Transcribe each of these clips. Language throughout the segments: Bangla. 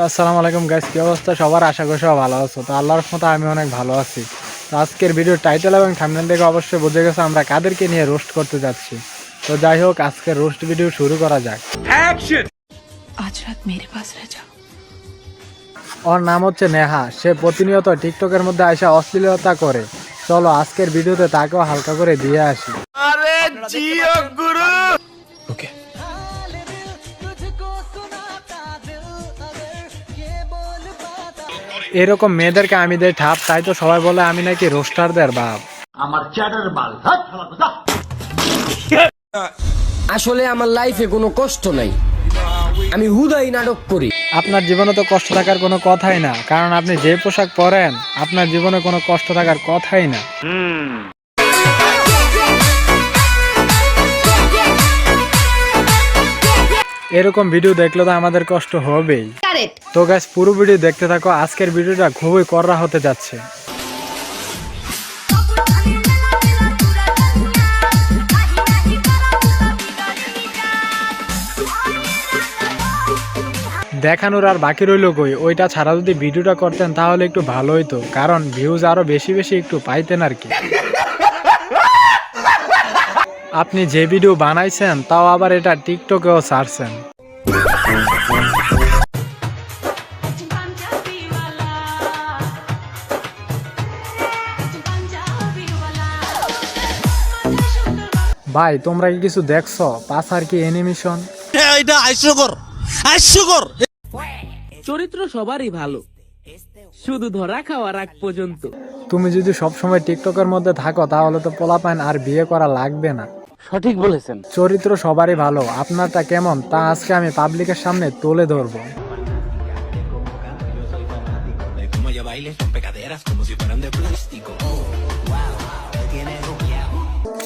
আসসালামু আলাইকুম গাইস, কি অবস্থা সবার? আশা করি সবাই ভালো আছো। তো আল্লাহর রহমতে আমি অনেক ভালো আছি। তো আজকের ভিডিও টাইটেল এবং থাম্বনেল দেখে অবশ্যই বুঝে গেছো আমরা কাদেরকে নিয়ে রোস্ট করতে যাচ্ছি। তো যাই হোক, আজকের রোস্ট ভিডিও শুরু করা যাক। आज रात मेरे पास रह जा। ওর নাম হচ্ছে নেহা। সে প্রতিনিয়ত টিকটকের মধ্যে আইসা অশ্লীলতা করে। চলো আজকের ভিডিওতে তাকেও হালকা করে দিয়ে আসি। এরকম মেয়েদেরকে আমি দেই ঠাপ, তাই তো সবাই বলে আমি নাকি রোস্টারদের বাপ। আসলে আমার লাইফে কোনো কষ্ট নাই, আমি হুদাই নাটক করি। আপনার জীবনে তো কষ্ট থাকার কোনো কথাই না, কারণ আপনি যে পোশাক পরেন আপনার জীবনে কোনো কষ্ট থাকার কথাই না। এরকম ভিডিও দেখলে তো আমাদের কষ্ট হবেই। তো গাইস, পুরো ভিডিও দেখতে থাকো। আজকের ভিডিওটা খুবই কড়া হতে যাচ্ছে। দেখানোর আর বাকি রইল কই? ওইটা ছাড়া যদি ভিডিওটা করতেন তাহলে একটু ভালো হইতো, কারণ ভিউজ আরো বেশি বেশি একটু পাইতেন আর কি। আপনি যে ভিডিও বানাইছেন তাও আবার এটা টিকটকেও ছাড়ছেন। ভাই, তোমরা কি কিছু দেখছো? পাসার কি অ্যানিমেশন? এটা হাস্যকর। চরিত্র সবারই ভালো, শুধু ধরা খাওয়ার আগ পর্যন্ত। তুমি যদি সবসময় টিকটকের মধ্যে থাকো তাহলে তো পোলাপাইন আর বিয়ে করা লাগবে না। সঠিক বলেছেন। চরিত্র সবারই ভালো, আপনারটা কেমন তা আজকে আমি পাবলিকের সামনে তুলে ধরবো।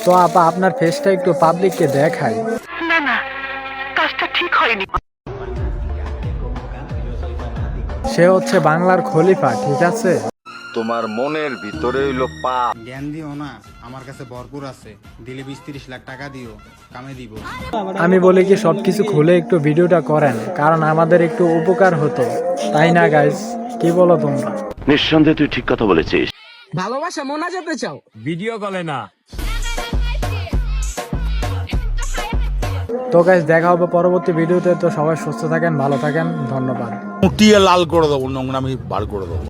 তো আপা, আপনার ফেসটা একটু পাবলিককে দেখাই। সে হচ্ছে বাংলার খলিফা, ঠিক আছে? তোমার মনের ভিতরে হইলো পাপ। জ্ঞান দিও না, আমার কাছে ভরপুর আছে, দিলে 20-30 লাখ টাকা দিও, কামে দিব। আমি বলি কি সবকিছু খুলে একটু ভিডিওটা করেন, কারণ আমাদের একটু উপকার হতো, তাই না গাইস? কি বলো তোমরা? নিঃসন্দেহে তুই ঠিক কথা বলেছিস। ভালোবাসা মোনা যেতে চাও, ভিডিও কলে না। তো গাইস, দেখা হবে পরবর্তী ভিডিওতে। তো সবাই সুস্থ থাকেন, ভালো থাকেন, ধন্যবাদ। মুটিয়ে লাল করে দেবো, নোংরামি বার করে দেবো।